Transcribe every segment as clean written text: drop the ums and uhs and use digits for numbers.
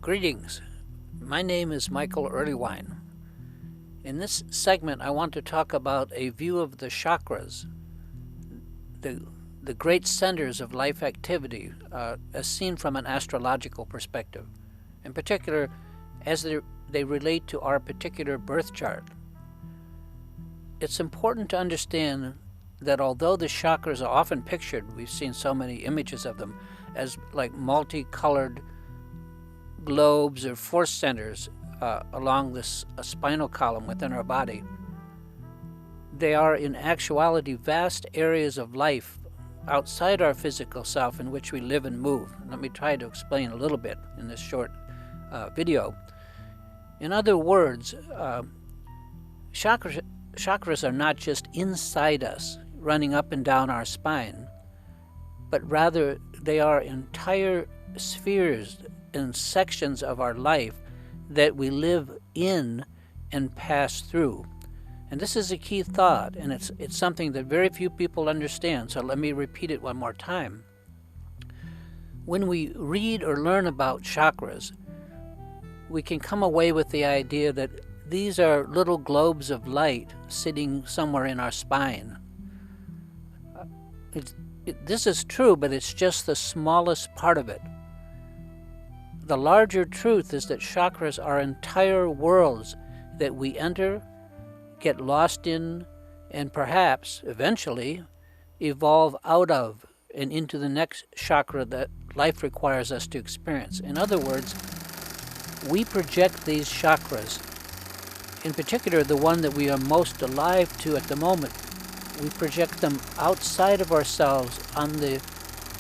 Greetings. My name is Michael Erlewine. In this segment, I want to talk about a view of the chakras, the great centers of life activity, as seen from an astrological perspective, in particular as they relate to our particular birth chart. It's important to understand that although the chakras are often pictured, we've seen so many images of them, as like multicolored globes or force centers along this spinal column within our body, they are in actuality vast areas of life outside our physical self in which we live and move. Let me try to explain a little bit in this short video. In other words, chakras are not just inside us, running up and down our spine, but rather they are entire spheres and sections of our life that we live in and pass through. And this is a key thought, and it's something that very few people understand, so let me repeat it one more time. When we read or learn about chakras, we can come away with the idea that these are little globes of light sitting somewhere in our spine. This is true, but it's just the smallest part of it. The larger truth is that chakras are entire worlds that we enter, get lost in, and perhaps, eventually, evolve out of and into the next chakra that life requires us to experience. In other words, we project these chakras, in particular the one that we are most alive to at the moment. We project them outside of ourselves on the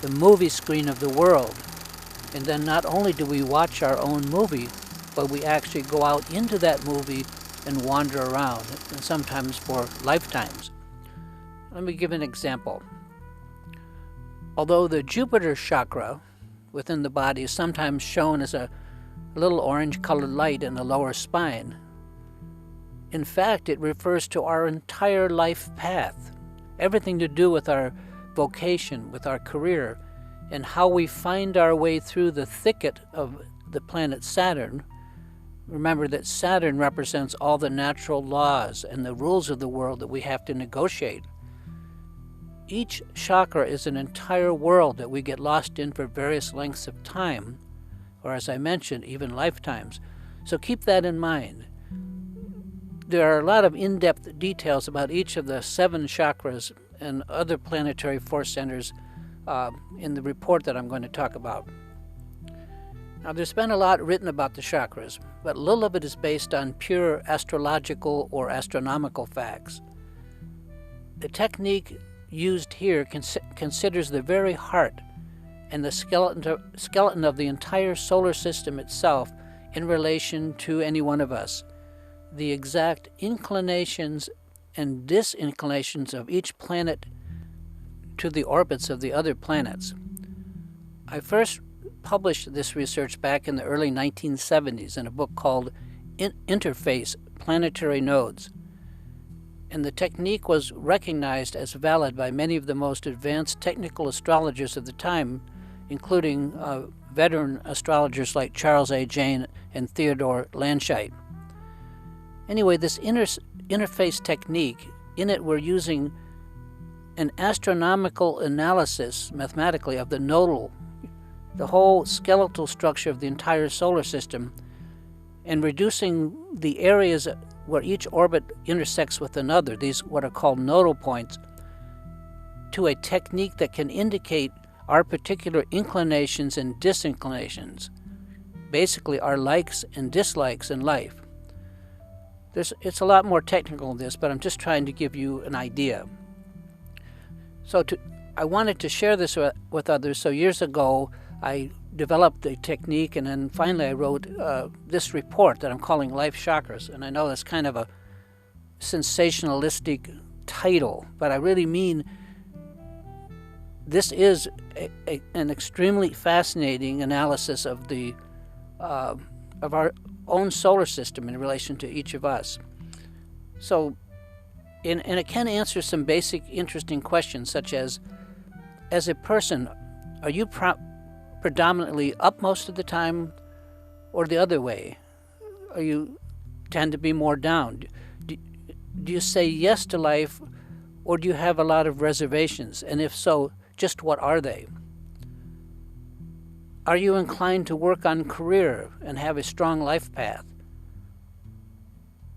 movie screen of the world. And then not only do we watch our own movie, but we actually go out into that movie and wander around, and sometimes for lifetimes. Let me give an example. Although the Jupiter chakra within the body is sometimes shown as a little orange-colored light in the lower spine, in fact, it refers to our entire life path, everything to do with our vocation, with our career, and how we find our way through the thicket of the planet Saturn. Remember that Saturn represents all the natural laws and the rules of the world that we have to negotiate. Each chakra is an entire world that we get lost in for various lengths of time, or as I mentioned, even lifetimes. So keep that in mind. There are a lot of in-depth details about each of the 7 chakras and other planetary force centers in the report that I'm going to talk about. Now, there's been a lot written about the chakras, but little of it is based on pure astrological or astronomical facts. The technique used here considers the very heart and the skeleton of the entire solar system itself in relation to any one of us, the exact inclinations and disinclinations of each planet to the orbits of the other planets. I first published this research back in the early 1970s in a book called Interface, Planetary Nodes. And the technique was recognized as valid by many of the most advanced technical astrologers of the time, including veteran astrologers like Charles A. Jane and Theodore Landscheid. Anyway, this interface technique, in it we're using an astronomical analysis, mathematically, of the nodal, the whole skeletal structure of the entire solar system, and reducing the areas where each orbit intersects with another, these what are called nodal points, to a technique that can indicate our particular inclinations and disinclinations, basically our likes and dislikes in life. It's a lot more technical than this, but I'm just trying to give you an idea. So I wanted to share this with others, so years ago I developed the technique, and then finally I wrote this report that I'm calling Life Chakras. And I know that's kind of a sensationalistic title, but I really mean this is an extremely fascinating analysis of of our own solar system in relation to each of us. So, and it can answer some basic interesting questions, such as a person, are you predominantly up most of the time, or the other way? Or you tend to be more down? Do you say yes to life, or do you have a lot of reservations? And if so, just what are they? Are you inclined to work on career and have a strong life path?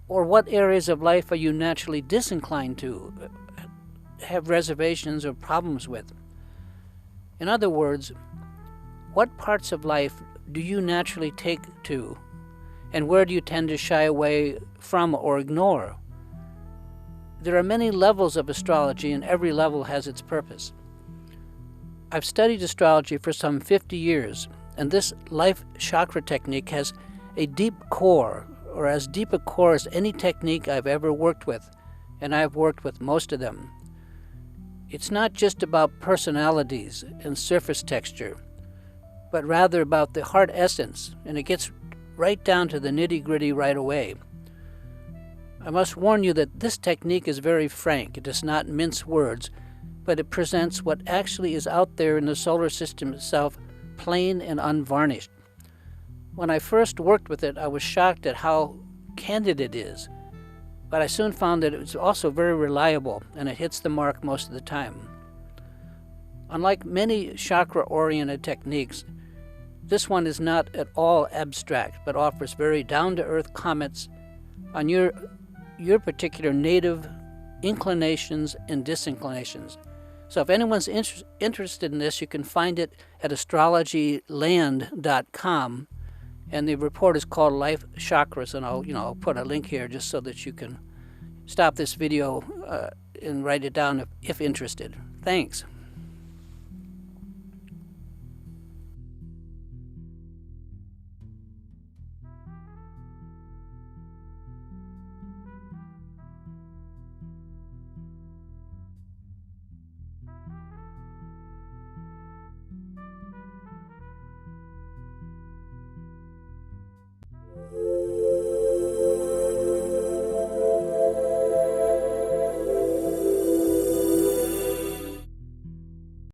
Or what areas of life are you naturally disinclined to, have reservations or problems with? In other words, what parts of life do you naturally take to, and where do you tend to shy away from or ignore? There are many levels of astrology, and every level has its purpose. I've studied astrology for some 50 years, and this life chakra technique has a deep core, or as deep a core as any technique I've ever worked with, and I've worked with most of them. It's not just about personalities and surface texture, but rather about the heart essence, and it gets right down to the nitty-gritty right away. I must warn you that this technique is very frank. It does not mince words, but it presents what actually is out there in the solar system itself, plain and unvarnished. When I first worked with it, I was shocked at how candid it is, but I soon found that it was also very reliable, and it hits the mark most of the time. Unlike many chakra-oriented techniques, this one is not at all abstract, but offers very down-to-earth comments on your particular native inclinations and disinclinations. So if anyone's interested in this, you can find it at astrologyland.com, and the report is called Life Chakras, and I'll put a link here just so that you can stop this video and write it down if interested. Thanks.